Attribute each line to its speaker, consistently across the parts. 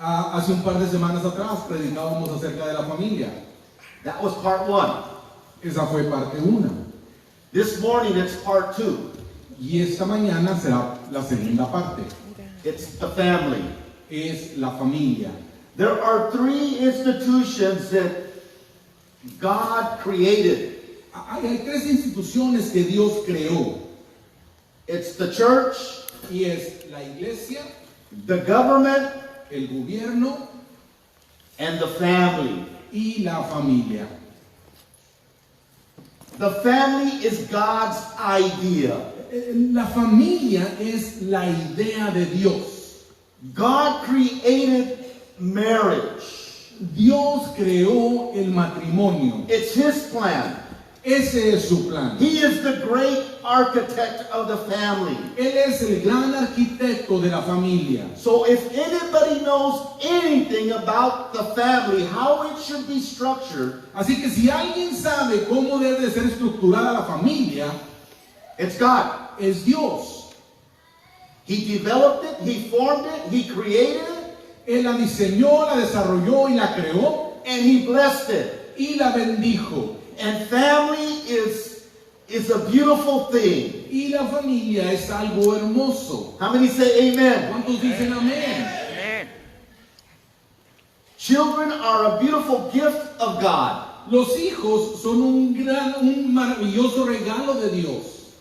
Speaker 1: Hace un par de semanas atrás predicábamos acerca de la familia.
Speaker 2: That was part 1.
Speaker 1: Esa fue parte 1.
Speaker 2: This morning it's part 2.
Speaker 1: Y esta mañana será la segunda parte.
Speaker 2: It's the family.
Speaker 1: Es la familia.
Speaker 2: There are 3 institutions that God created.
Speaker 1: Hay 3 instituciones que Dios creó.
Speaker 2: It's the church,
Speaker 1: Y es la iglesia,
Speaker 2: the government,
Speaker 1: el gobierno
Speaker 2: and the family.
Speaker 1: y la familia.
Speaker 2: The family is God's idea.
Speaker 1: La familia es la idea de Dios.
Speaker 2: God created marriage.
Speaker 1: Dios creó el matrimonio.
Speaker 2: It's His plan.
Speaker 1: Ese es su plan.
Speaker 2: He is the great architect of the family.
Speaker 1: Él es el gran arquitecto de la familia.
Speaker 2: So if anybody knows anything about the family, how it should be structured,
Speaker 1: Así que si alguien sabe cómo debe de ser estructurada la familia,
Speaker 2: it's God.
Speaker 1: es Dios.
Speaker 2: He developed it, He formed it, He created it,
Speaker 1: Él la diseñó, la desarrolló y la creó
Speaker 2: and He blessed it.
Speaker 1: y la bendijo.
Speaker 2: And family is a beautiful thing.
Speaker 1: Y la familia es algo hermoso.
Speaker 2: How many say amen?
Speaker 1: ¿Cuántos dicen amén?
Speaker 2: Children are a beautiful gift of God.
Speaker 1: Los hijos son un maravilloso regalo de Dios.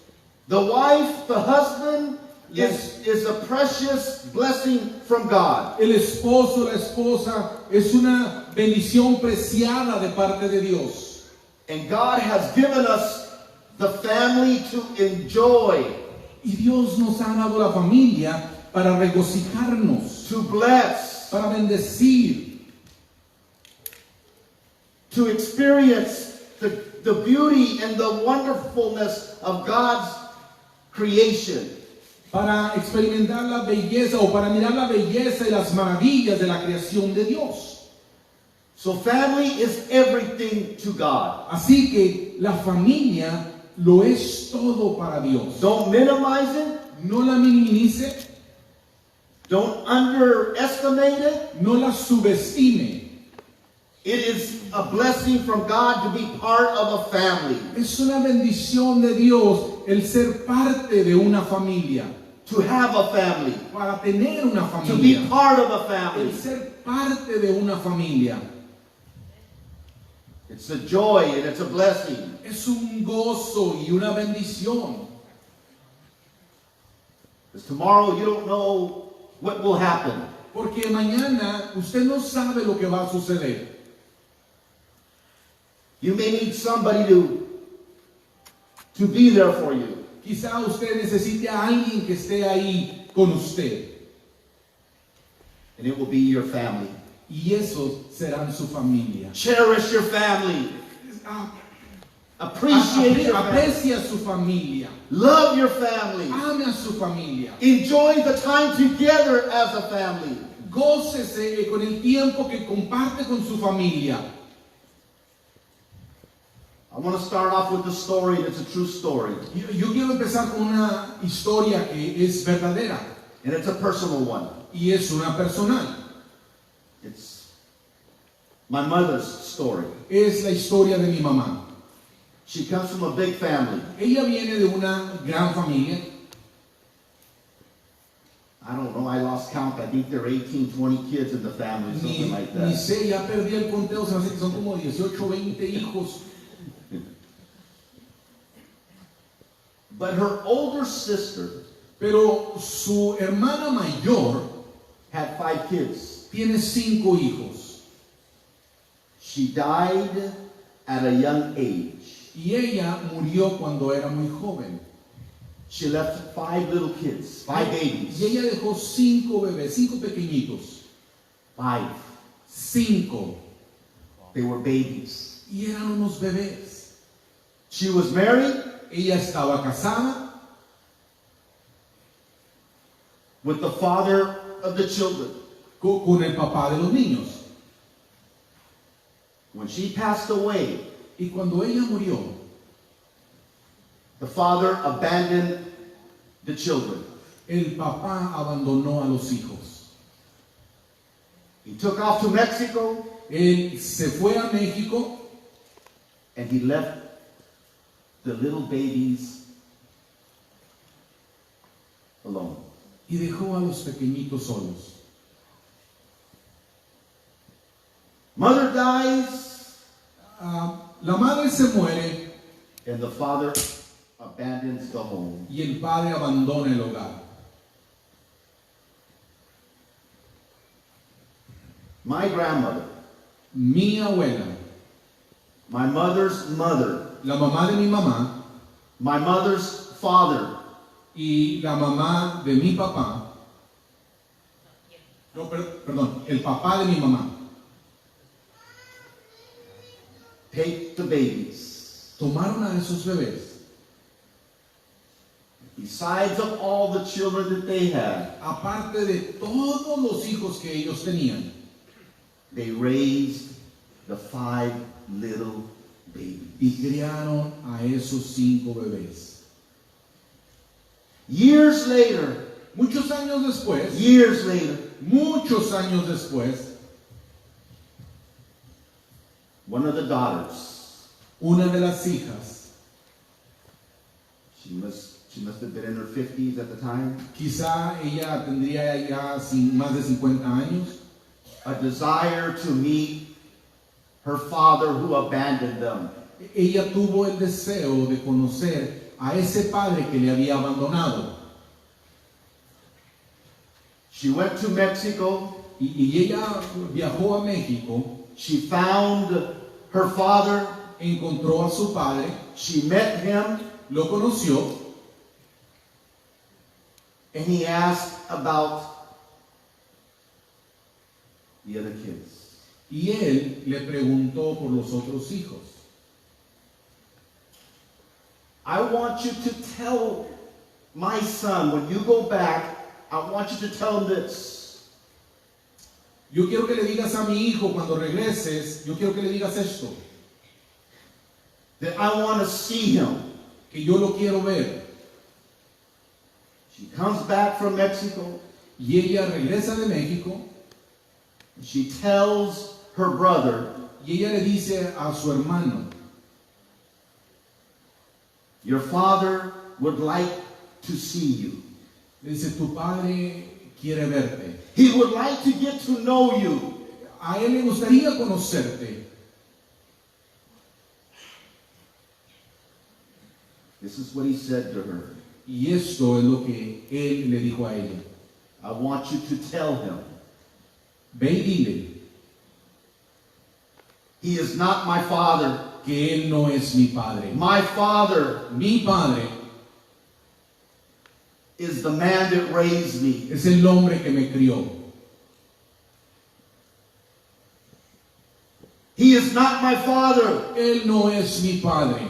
Speaker 2: The wife, the husband is a precious blessing from God.
Speaker 1: El esposo, la esposa es una bendición preciada de parte de Dios.
Speaker 2: And God has given us the family to enjoy,
Speaker 1: Y Dios nos ha dado la familia para regocijarnos,
Speaker 2: to bless,
Speaker 1: para bendecir,
Speaker 2: to experience the beauty and the wonderfulness of God's creation.
Speaker 1: para experimentar la belleza o para mirar la belleza y las maravillas de la creación de Dios.
Speaker 2: So family is everything to God.
Speaker 1: Así que la familia lo es todo para Dios.
Speaker 2: Don't minimize it.
Speaker 1: No la minimice,
Speaker 2: Don't underestimate it.
Speaker 1: no la subestime.
Speaker 2: It is a blessing from God to be part of a family.
Speaker 1: Es una bendición de Dios el ser parte de una familia,
Speaker 2: To have a family.
Speaker 1: para tener una
Speaker 2: To be
Speaker 1: familia,
Speaker 2: part of a family.
Speaker 1: el ser parte de una familia.
Speaker 2: It's a joy and it's a blessing.
Speaker 1: Es un gozo y una bendición.
Speaker 2: Because tomorrow you don't know what will happen.
Speaker 1: Porque mañana usted no sabe lo que va a suceder.
Speaker 2: You may need somebody to be there for you.
Speaker 1: Quizá usted necesite a alguien que esté ahí con usted.
Speaker 2: And it will be your family.
Speaker 1: Y esos serán su familia.
Speaker 2: Cherish your family. Appreciate your family.
Speaker 1: Aprecia su familia.
Speaker 2: Love your family.
Speaker 1: Ame a su familia.
Speaker 2: Enjoy the time together as a family.
Speaker 1: Gócese con el tiempo que comparte con su familia.
Speaker 2: I want to start off with a story, and it's a true story.
Speaker 1: Yo quiero empezar con una historia que es verdadera.
Speaker 2: And it's a personal one.
Speaker 1: Y es una personal.
Speaker 2: It's my mother's story.
Speaker 1: Es la historia de mi mamá.
Speaker 2: She comes from a big family.
Speaker 1: Ella viene de una gran familia.
Speaker 2: I don't know, I lost count. I think there are 18, 20 kids in the family, something like
Speaker 1: Ni
Speaker 2: that.
Speaker 1: sé, ya perdí el conteo, se me hace que son como 18 o 20 hijos.
Speaker 2: But her older sister
Speaker 1: Pero su hermana mayor
Speaker 2: had 5 kids.
Speaker 1: tiene 5 hijos.
Speaker 2: She died at a young age.
Speaker 1: Y ella murió cuando era muy joven.
Speaker 2: She left 5 little kids, 5 babies.
Speaker 1: Y ella dejó 5 bebés, 5 pequeñitos.
Speaker 2: 5.
Speaker 1: 5.
Speaker 2: They were babies.
Speaker 1: Y eran unos bebés.
Speaker 2: She was married
Speaker 1: Ella estaba casada
Speaker 2: with the father of the children.
Speaker 1: con el papá de los niños.
Speaker 2: When she passed away,
Speaker 1: Y cuando ella murió,
Speaker 2: the father abandoned the children.
Speaker 1: el papá abandonó a los hijos.
Speaker 2: He took off to Mexico
Speaker 1: Él se fue a México
Speaker 2: and he left the little babies alone.
Speaker 1: y dejó a los pequeñitos solos.
Speaker 2: Mother dies
Speaker 1: La madre se muere
Speaker 2: and the father abandons the home.
Speaker 1: y el padre abandona el hogar.
Speaker 2: My grandmother,
Speaker 1: Mi abuela,
Speaker 2: my mother's mother,
Speaker 1: la mamá de mi mamá
Speaker 2: my mother's father,
Speaker 1: y la mamá de mi papá, no, perdón, el papá de mi mamá,
Speaker 2: take the babies.
Speaker 1: tomaron a esos bebés.
Speaker 2: Besides of all the children that they had,
Speaker 1: Aparte de todos los hijos que ellos tenían,
Speaker 2: they raised the 5 little babies.
Speaker 1: y criaron a esos 5 bebés.
Speaker 2: Years later,
Speaker 1: Muchos años después,
Speaker 2: one of the daughters,
Speaker 1: una de las hijas,
Speaker 2: she must have been in her 50s at the time,
Speaker 1: quizá ella tendría ya más de 50 años,
Speaker 2: a desire to meet her father who abandoned them.
Speaker 1: ella tuvo el deseo de conocer a ese padre que le había abandonado.
Speaker 2: She went to Mexico.
Speaker 1: Y ella viajó a México,
Speaker 2: She found her father.
Speaker 1: encontró a su padre,
Speaker 2: She met him,
Speaker 1: lo conoció,
Speaker 2: and he asked about the other kids.
Speaker 1: y él le preguntó por los otros hijos.
Speaker 2: I want you to tell my son, when you go back, I want you to tell him this.
Speaker 1: Yo quiero que le digas a mi hijo cuando regreses, yo quiero que le digas esto,
Speaker 2: That I want to see him.
Speaker 1: que yo lo quiero ver.
Speaker 2: She comes back from Mexico.
Speaker 1: Y ella regresa de México
Speaker 2: She tells her brother,
Speaker 1: y ella le dice a su hermano,
Speaker 2: your father would like to see you.
Speaker 1: le dice, tu padre quiere verte.
Speaker 2: He would like to get to know you.
Speaker 1: A él le gustaría conocerte.
Speaker 2: This is what he said to her.
Speaker 1: Y esto es lo que él le dijo a ella.
Speaker 2: I want you to tell him,
Speaker 1: Ve y dile
Speaker 2: he is not my father.
Speaker 1: que él no es mi padre.
Speaker 2: My father
Speaker 1: Mi padre
Speaker 2: is the man that raised me.
Speaker 1: es el hombre que me crió.
Speaker 2: He is not my father.
Speaker 1: Él no es mi padre.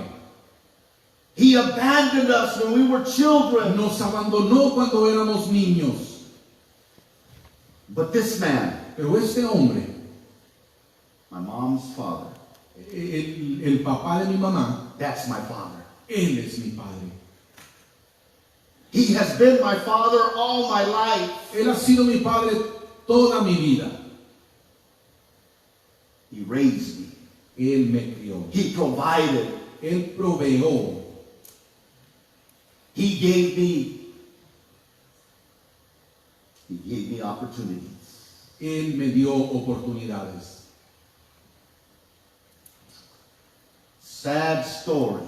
Speaker 2: He abandoned us when we were children.
Speaker 1: Nos abandonó cuando éramos niños.
Speaker 2: But this man,
Speaker 1: Pero este hombre,
Speaker 2: my mom's father,
Speaker 1: el papá de mi mamá,
Speaker 2: that's my father.
Speaker 1: él es mi padre.
Speaker 2: He has been my father all my life.
Speaker 1: Él ha sido mi padre toda mi vida.
Speaker 2: He raised me.
Speaker 1: Él me crió.
Speaker 2: He provided.
Speaker 1: Él proveó.
Speaker 2: He gave me opportunities.
Speaker 1: Él me dio oportunidades.
Speaker 2: Sad story.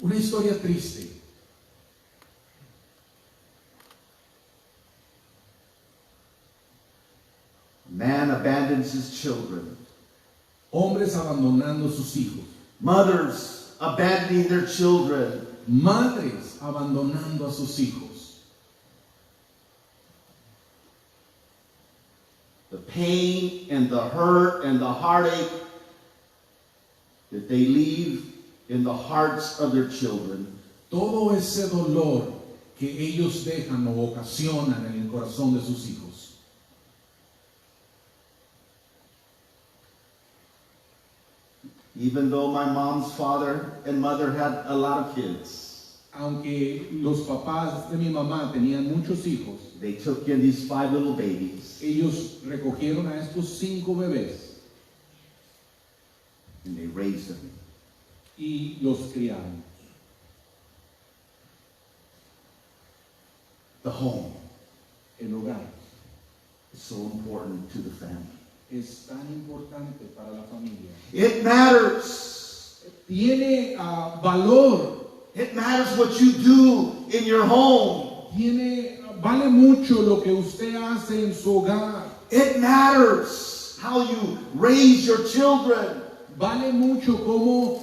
Speaker 1: Una historia triste.
Speaker 2: Man abandons his children.
Speaker 1: Hombres abandonando sus hijos.
Speaker 2: Mothers abandoning their children.
Speaker 1: Madres abandonando a sus hijos.
Speaker 2: The pain and the hurt and the heartache that they leave in the hearts of their children.
Speaker 1: Todo ese dolor que ellos dejan o ocasionan en el corazón de sus hijos.
Speaker 2: Even though my mom's father and mother had a lot of kids,
Speaker 1: aunque los papás de mi mamá tenían muchos hijos,
Speaker 2: they took in these 5 little babies
Speaker 1: ellos recogieron a estos 5 bebés
Speaker 2: and they raised them.
Speaker 1: y los criaron.
Speaker 2: The home
Speaker 1: El hogar
Speaker 2: is so important to the family.
Speaker 1: es tan importante para la familia.
Speaker 2: It matters.
Speaker 1: Tiene valor,
Speaker 2: It matters what you do in your home.
Speaker 1: vale mucho lo que usted hace en su hogar.
Speaker 2: It matters how you raise your children.
Speaker 1: Vale mucho cómo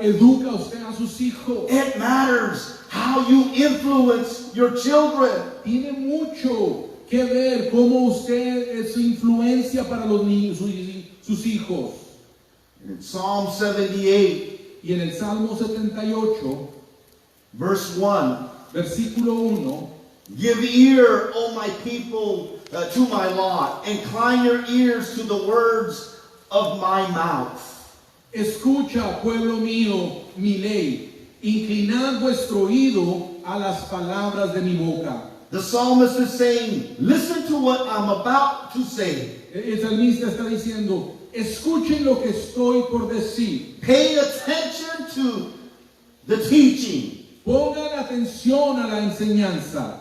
Speaker 1: educa usted a sus hijos.
Speaker 2: It matters how you influence your children.
Speaker 1: Tiene mucho que ver cómo usted es su influencia para los niños, sus hijos.
Speaker 2: And in Psalm 78,
Speaker 1: Y en el Salmo 78,
Speaker 2: verse 1,
Speaker 1: versículo 1,
Speaker 2: give ear, O my people, to my law. Incline your ears to the words of my mouth.
Speaker 1: escucha, pueblo mío, mi ley. Inclinad vuestro oído a las palabras de mi boca.
Speaker 2: The psalmist is saying, listen to what I'm about to say.
Speaker 1: El salmista está diciendo, escuchen lo que estoy por decir.
Speaker 2: Pay attention to the teaching,
Speaker 1: Pongan atención a la enseñanza,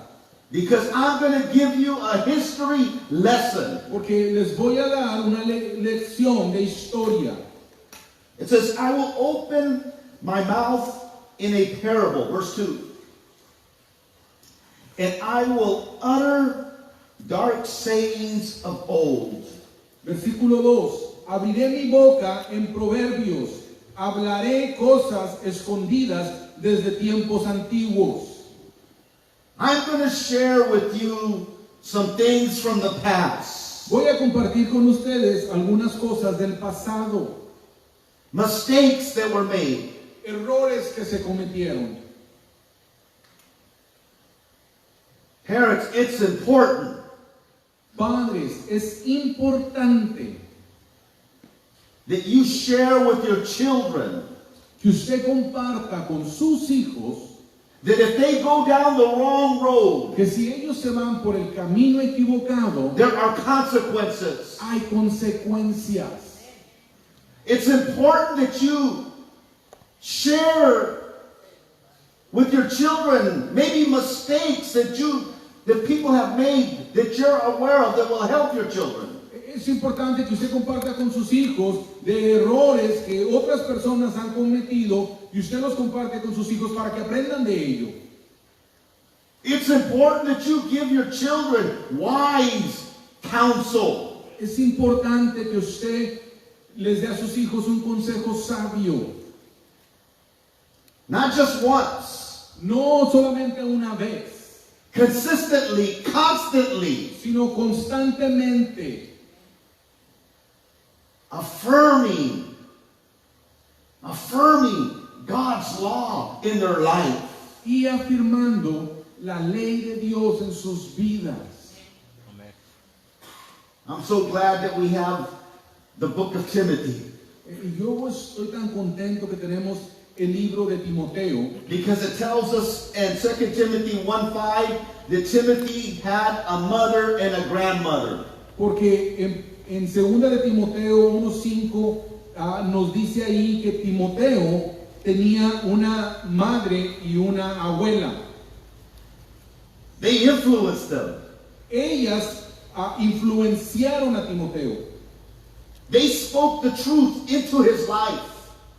Speaker 2: because I'm going to give you a history lesson.
Speaker 1: porque les voy a dar una lección de historia.
Speaker 2: It says, I will open my mouth in a parable, verse 2. And I will utter dark sayings of old.
Speaker 1: Versículo 2. Abriré mi boca en proverbios, hablaré cosas escondidas desde tiempos antiguos.
Speaker 2: I'm going to share with you some things from the past.
Speaker 1: Voy a compartir con ustedes algunas cosas del pasado,
Speaker 2: Mistakes that were made.
Speaker 1: errores que se cometieron.
Speaker 2: Parents, it's important
Speaker 1: Padres, es importante
Speaker 2: that you share with your children
Speaker 1: que usted comparta con sus hijos
Speaker 2: that if they go down the wrong road,
Speaker 1: que si ellos se van por el camino equivocado,
Speaker 2: there are consequences.
Speaker 1: hay consecuencias.
Speaker 2: It's important that you share with your children maybe mistakes that people have made that you're aware of that will help your children.
Speaker 1: Es importante que usted comparta con sus hijos de errores que otras personas han cometido y usted los comparte con sus hijos para que aprendan de ello.
Speaker 2: It's important that you give your children wise counsel.
Speaker 1: Es importante que usted les dé a sus hijos un consejo sabio.
Speaker 2: Not just once,
Speaker 1: No solamente una vez,
Speaker 2: consistently, constantly,
Speaker 1: sino constantemente.
Speaker 2: affirming God's law in their life.
Speaker 1: Y afirmando la ley de Dios en sus vidas.
Speaker 2: I'm so glad that we have the book of Timothy,
Speaker 1: Yo estoy tan contento que tenemos el libro de Timoteo,
Speaker 2: because it tells us in 2 Timothy 1:5 that Timothy had a mother and a grandmother.
Speaker 1: porque en 2 de Timoteo 1:5 nos dice ahí que Timoteo tenía una madre y una abuela.
Speaker 2: They influenced them.
Speaker 1: Ellas influenciaron a Timoteo.
Speaker 2: They spoke the truth into his life.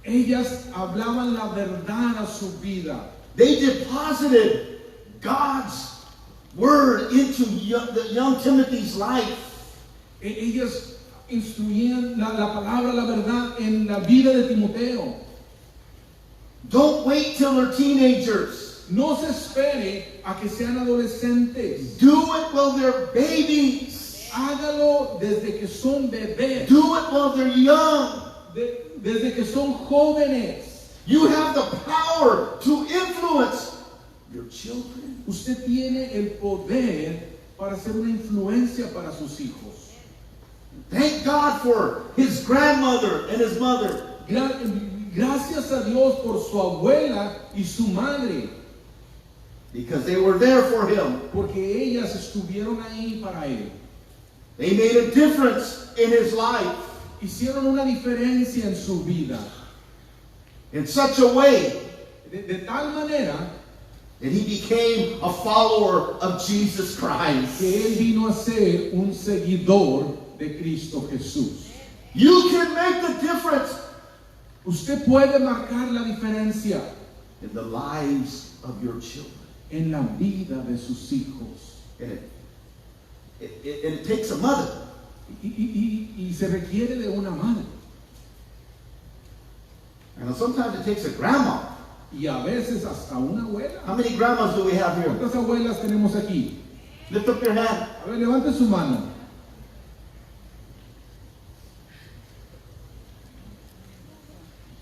Speaker 1: Ellas hablaban la verdad a su vida.
Speaker 2: They deposited God's word into the young Timothy's life.
Speaker 1: Ellas instruían la palabra, la verdad en la vida de Timoteo.
Speaker 2: Don't wait till they're teenagers.
Speaker 1: No se espere a que sean adolescentes.
Speaker 2: Do it while they're babies.
Speaker 1: Hágalo desde que son bebés.
Speaker 2: Do it while they're young.
Speaker 1: Desde que son jóvenes.
Speaker 2: You have the power to influence your children.
Speaker 1: Usted tiene el poder para ser una influencia para sus hijos.
Speaker 2: Thank God for his grandmother and his mother.
Speaker 1: Gracias a Dios por su abuela y su madre.
Speaker 2: Because they were there for him.
Speaker 1: Porque ellas estuvieron ahí para él.
Speaker 2: They made a difference in his life.
Speaker 1: Hicieron una diferencia en su vida.
Speaker 2: In such a way
Speaker 1: De tal manera
Speaker 2: that he became a follower of Jesus Christ.
Speaker 1: que él vino a ser un seguidor de Cristo Jesús.
Speaker 2: You can make the difference
Speaker 1: Usted puede marcar la diferencia
Speaker 2: in the lives of your children.
Speaker 1: en la vida de sus hijos.
Speaker 2: And it takes a mother.
Speaker 1: Y se requiere de una madre.
Speaker 2: And sometimes it takes a grandma.
Speaker 1: Y a veces hasta una abuela.
Speaker 2: How many grandmas do we have here?
Speaker 1: ¿Cuántas abuelas tenemos aquí?
Speaker 2: Lift up your hand.
Speaker 1: A ver, levante su mano.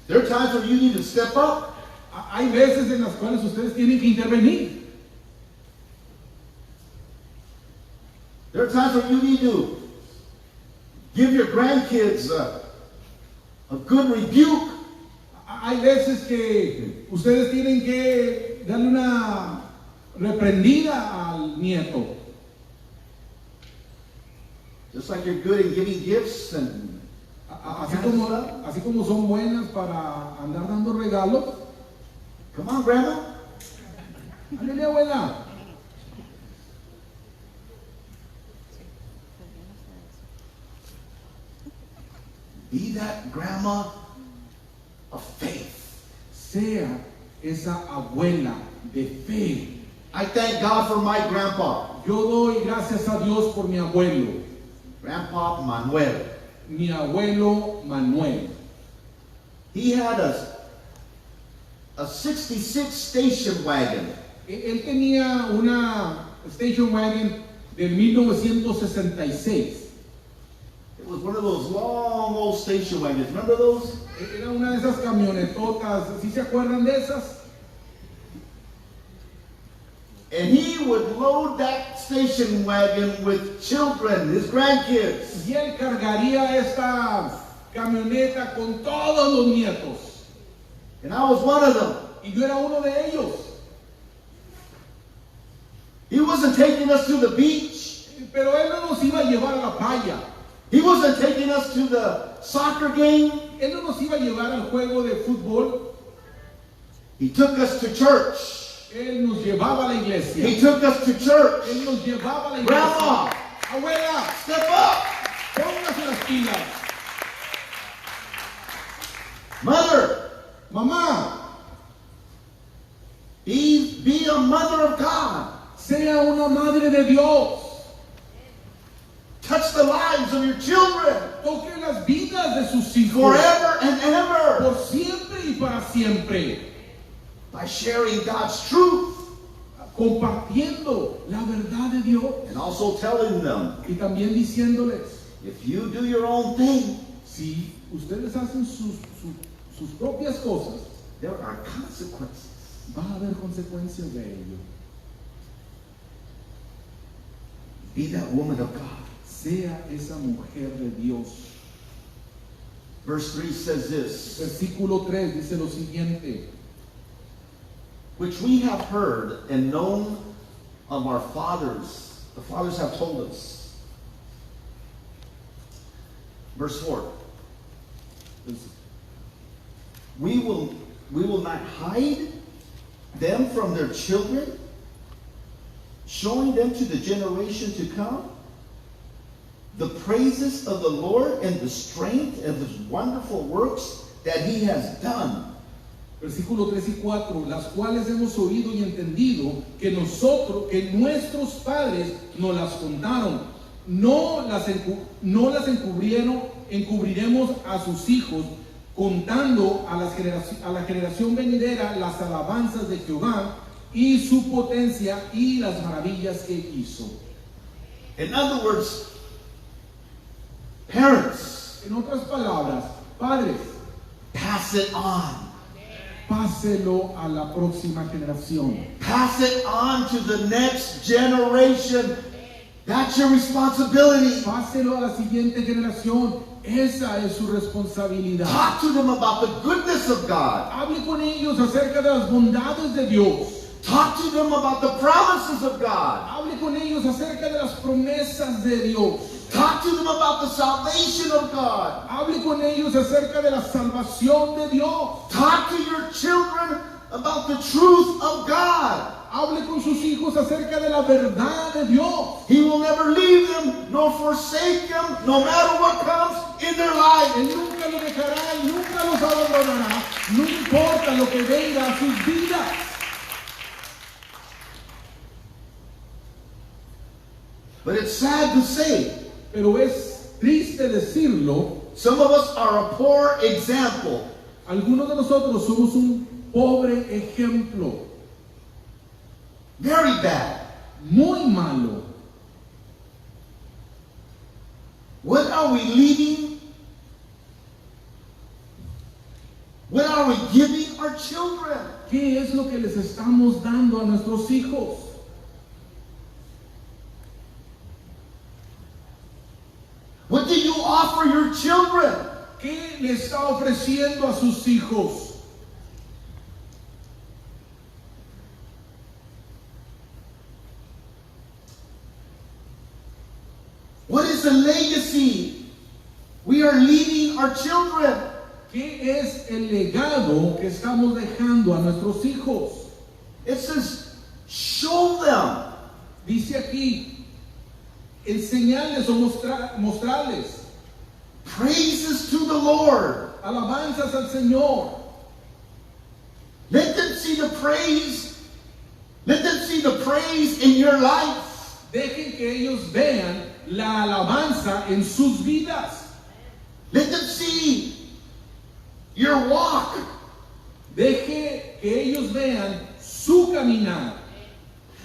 Speaker 2: There are times when you need to step up.
Speaker 1: Hay veces en las cuales ustedes tienen que intervenir.
Speaker 2: There are times when you need to give your grandkids a good rebuke.
Speaker 1: Hay veces que ustedes tienen que darle una reprendida al nieto.
Speaker 2: Just like you're good in giving gifts and
Speaker 1: Así como son buenas para andar dando regalos.
Speaker 2: come on, grandma.
Speaker 1: Ándale, abuela.
Speaker 2: Be that grandma of faith.
Speaker 1: Sea esa abuela de fe.
Speaker 2: I thank God for my grandpa,
Speaker 1: Yo doy gracias a Dios por mi abuelo,
Speaker 2: Grandpa Manuel.
Speaker 1: mi abuelo Manuel.
Speaker 2: He had a 66 station wagon.
Speaker 1: Él tenía una station wagon del 1966.
Speaker 2: It was one of those long old station wagons. Remember those?
Speaker 1: Era una de esas camionetotas, ¿sí se acuerdan de esas?
Speaker 2: And he would load that station wagon with children, his grandkids.
Speaker 1: Y él cargaría esta camioneta con todos los nietos.
Speaker 2: And I was one of them.
Speaker 1: Y yo era uno de ellos.
Speaker 2: He wasn't taking us to the beach.
Speaker 1: Pero él no nos iba a llevar a la playa.
Speaker 2: He wasn't taking us to the soccer game.
Speaker 1: Él no nos iba a llevar al juego de fútbol.
Speaker 2: He took us to church.
Speaker 1: Él nos llevaba a la iglesia.
Speaker 2: He took us to church.
Speaker 1: Él nos llevaba a la iglesia.
Speaker 2: Grandma,
Speaker 1: Abuela,
Speaker 2: step up.
Speaker 1: póngase las pilas.
Speaker 2: Mother,
Speaker 1: Mamá,
Speaker 2: be a mother of God.
Speaker 1: sea una madre de Dios.
Speaker 2: Touch the lives of your children
Speaker 1: Toque las vidas de sus hijos.
Speaker 2: forever and ever
Speaker 1: Por siempre y para siempre.
Speaker 2: by sharing God's truth
Speaker 1: Compartiendo la verdad de Dios.
Speaker 2: and also telling them,
Speaker 1: Y también diciéndoles,
Speaker 2: if you do your own thing,
Speaker 1: si ustedes hacen sus propias cosas,
Speaker 2: there are consequences.
Speaker 1: va a haber consecuencias de ello.
Speaker 2: Be that woman of God.
Speaker 1: Sea esa mujer de Dios.
Speaker 2: Verse 3 says this,
Speaker 1: Versículo 3 dice lo siguiente.
Speaker 2: which we have heard and known of our fathers. The fathers have told us. Verse 4. We will not hide them from their children, showing them to the generation to come the praises of the Lord and the strength of his wonderful works that he has done.
Speaker 1: Versículo 3 y 4, las cuales hemos oído y entendido que nuestros padres nos las contaron, no las encubriremos a sus hijos, contando a la generación venidera las alabanzas de Jehová y su potencia y las maravillas que hizo.
Speaker 2: In other words, parents,
Speaker 1: En otras palabras, padres,
Speaker 2: pass it on.
Speaker 1: páselo a la próxima generación.
Speaker 2: Pass it on to the next generation. That's your responsibility.
Speaker 1: Páselo a la siguiente generación. Esa es su responsabilidad.
Speaker 2: Talk to them about the goodness of God.
Speaker 1: Hable con ellos acerca de las bondades de Dios.
Speaker 2: Talk to them about the promises of God.
Speaker 1: Hable con ellos acerca de las promesas de Dios.
Speaker 2: Talk to them about the salvation of God.
Speaker 1: Hable con ellos acerca de la salvación de Dios.
Speaker 2: Talk to your children about the truth of God.
Speaker 1: Hable con sus hijos acerca de la verdad de Dios.
Speaker 2: He will never leave them nor forsake them, no matter what comes in their life.
Speaker 1: Él nunca los dejará, Él nunca los abandonará. No importa lo que venga a sus vidas.
Speaker 2: But it's sad to say,
Speaker 1: Pero es triste decirlo,
Speaker 2: some of us are a poor example.
Speaker 1: algunos de nosotros somos un pobre ejemplo,
Speaker 2: Very bad.
Speaker 1: muy malo.
Speaker 2: What are we leaving? What are we giving our children?
Speaker 1: ¿Qué es lo que les estamos dando a nuestros hijos?
Speaker 2: What do you offer your children?
Speaker 1: ¿Qué le está ofreciendo a sus hijos?
Speaker 2: What is the legacy we are leaving our children?
Speaker 1: ¿Qué es el legado que estamos dejando a nuestros hijos?
Speaker 2: It says, show them.
Speaker 1: Dice aquí, enseñarles o mostrarles
Speaker 2: Praises to the Lord.
Speaker 1: alabanzas al Señor.
Speaker 2: Let them see the praise. Let them see the praise in your life.
Speaker 1: Dejen que ellos vean la alabanza en sus vidas.
Speaker 2: Let them see your walk.
Speaker 1: Deje que ellos vean su caminar.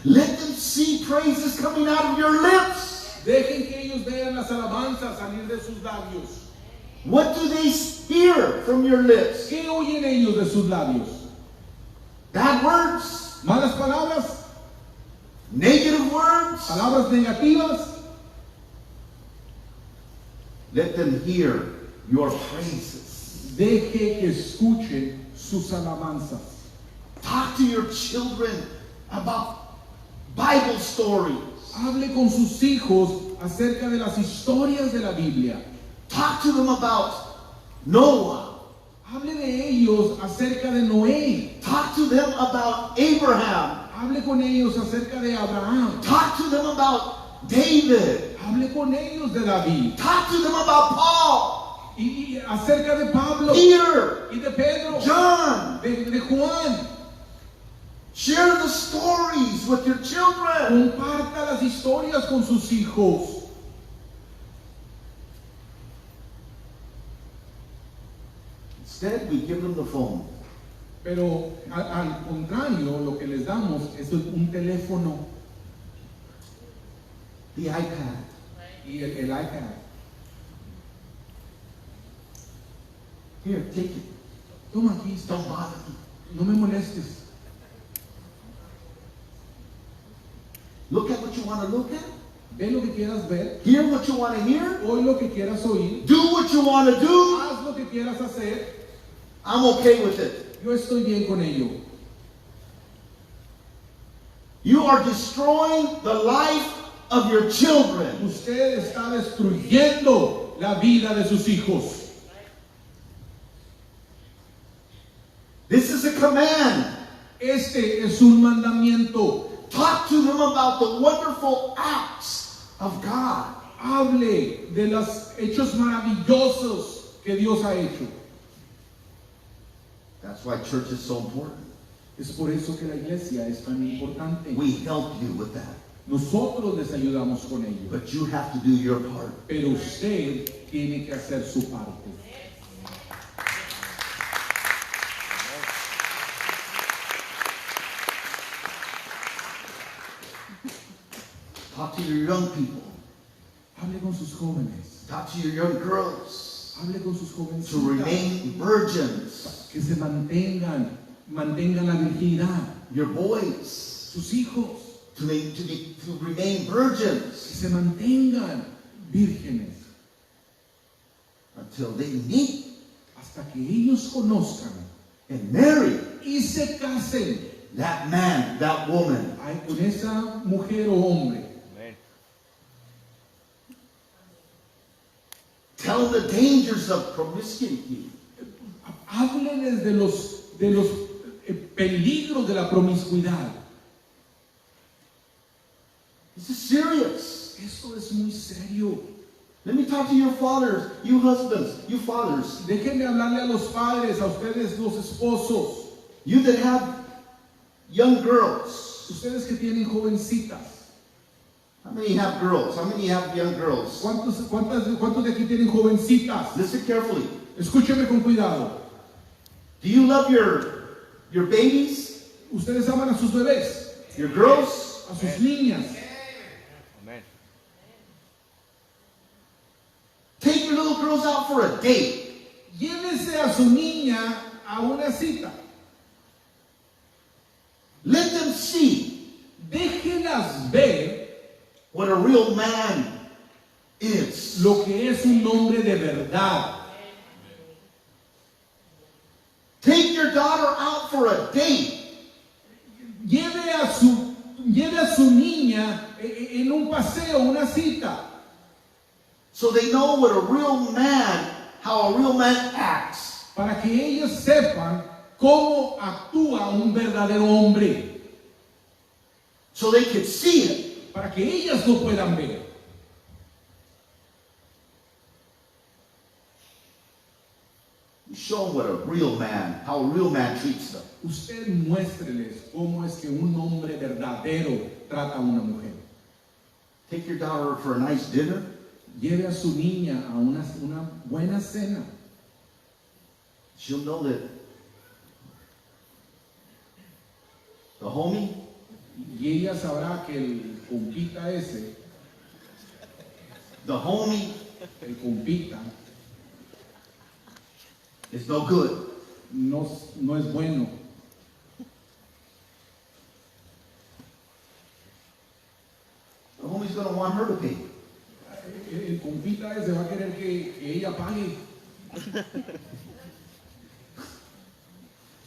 Speaker 2: Let them see praises coming out of your lips.
Speaker 1: Dejen que ellos vean las alabanzas salir de sus labios.
Speaker 2: What do they hear from your lips?
Speaker 1: ¿Qué oyen ellos de sus labios?
Speaker 2: Bad words?
Speaker 1: ¿Malas palabras?
Speaker 2: Negative words?
Speaker 1: ¿Palabras negativas?
Speaker 2: Let them hear your praises.
Speaker 1: Deje que escuchen sus alabanzas.
Speaker 2: Talk to your children about Bible stories.
Speaker 1: Hable con sus hijos acerca de las historias de la Biblia.
Speaker 2: Talk to them about Noah.
Speaker 1: Hable de ellos acerca de Noé.
Speaker 2: Talk to them about Abraham.
Speaker 1: Hable con ellos acerca de Abraham.
Speaker 2: Talk to them about David.
Speaker 1: Hable con ellos de David.
Speaker 2: Talk to them about Paul,
Speaker 1: Y acerca de Pablo.
Speaker 2: Peter,
Speaker 1: Y de Pedro.
Speaker 2: John.
Speaker 1: De Juan.
Speaker 2: Share the stories with your children.
Speaker 1: Comparta las historias con sus hijos.
Speaker 2: Instead, we give them the phone.
Speaker 1: Pero al contrario, lo que les damos es un teléfono
Speaker 2: The iPad.
Speaker 1: y el iPad.
Speaker 2: Here, take it.
Speaker 1: Toma aquí, está.
Speaker 2: Don't bother me.
Speaker 1: No me molestes.
Speaker 2: Look at what you want to look at.
Speaker 1: Ve lo que quieras ver.
Speaker 2: Hear what you want to hear.
Speaker 1: Oye lo que quieras oír.
Speaker 2: Do what you want to do.
Speaker 1: Haz lo que quieras hacer.
Speaker 2: I'm okay with it.
Speaker 1: Yo estoy bien con ello.
Speaker 2: You are destroying the life of your children.
Speaker 1: Usted está destruyendo la vida de sus hijos.
Speaker 2: This is a command.
Speaker 1: Este es un mandamiento.
Speaker 2: Talk to them about the wonderful acts of God.
Speaker 1: Hable de los hechos maravillosos que Dios ha hecho.
Speaker 2: That's why church is so important.
Speaker 1: Es por eso que la iglesia es tan importante.
Speaker 2: We help you with that.
Speaker 1: Nosotros les ayudamos con ello.
Speaker 2: But you have to do your part.
Speaker 1: Pero usted tiene que hacer su parte.
Speaker 2: Talk to your young people.
Speaker 1: Hable con sus jóvenes.
Speaker 2: Talk to your young girls.
Speaker 1: Hable con sus jóvenes.
Speaker 2: To remain virgins.
Speaker 1: Que se mantengan la virginidad.
Speaker 2: Your boys.
Speaker 1: Sus hijos.
Speaker 2: To remain virgins.
Speaker 1: Que se mantengan vírgenes.
Speaker 2: Until they meet.
Speaker 1: Hasta que ellos conozcan.
Speaker 2: And marry.
Speaker 1: Y se casen.
Speaker 2: that man, that woman.
Speaker 1: con esa mujer o hombre.
Speaker 2: Tell them the dangers of promiscuity.
Speaker 1: Háblenles de los peligros de la promiscuidad.
Speaker 2: This is serious.
Speaker 1: Esto es muy serio.
Speaker 2: Let me talk to your fathers, you husbands, you fathers.
Speaker 1: Déjenme hablarle a los padres, a ustedes los esposos,
Speaker 2: You that have young girls.
Speaker 1: ustedes que tienen jovencitas.
Speaker 2: How many have girls? How many have young girls?
Speaker 1: ¿Cuántos de aquí tienen jovencitas?
Speaker 2: Listen carefully.
Speaker 1: Escúcheme con cuidado.
Speaker 2: Do you love your babies?
Speaker 1: Ustedes aman a sus bebés,
Speaker 2: Your girls?
Speaker 1: a sus niñas.
Speaker 2: Take your little girls out for a date.
Speaker 1: Llévese a su niña a una cita.
Speaker 2: Let them see
Speaker 1: Déjenlas ver
Speaker 2: what a real man is.
Speaker 1: lo que es un hombre de verdad.
Speaker 2: Take your daughter out for a date.
Speaker 1: Lleve a su niña en un paseo, una cita,
Speaker 2: So they know what a real man, how a real man acts.
Speaker 1: para que ellos sepan cómo actúa un verdadero hombre,
Speaker 2: So they can see it.
Speaker 1: para que ellas lo puedan ver.
Speaker 2: You show them what a real man, how a real man treats them.
Speaker 1: Usted muéstreles cómo es que un hombre verdadero trata a una mujer.
Speaker 2: Take your daughter for a nice dinner.
Speaker 1: Lleve a su niña a una buena cena.
Speaker 2: She'll know that the homie,
Speaker 1: Y ella sabrá que el compita ese,
Speaker 2: the homie
Speaker 1: el compita,
Speaker 2: is no good.
Speaker 1: no es bueno.
Speaker 2: The homie's going to want her to pay.
Speaker 1: El compita ese va a querer que ella pague.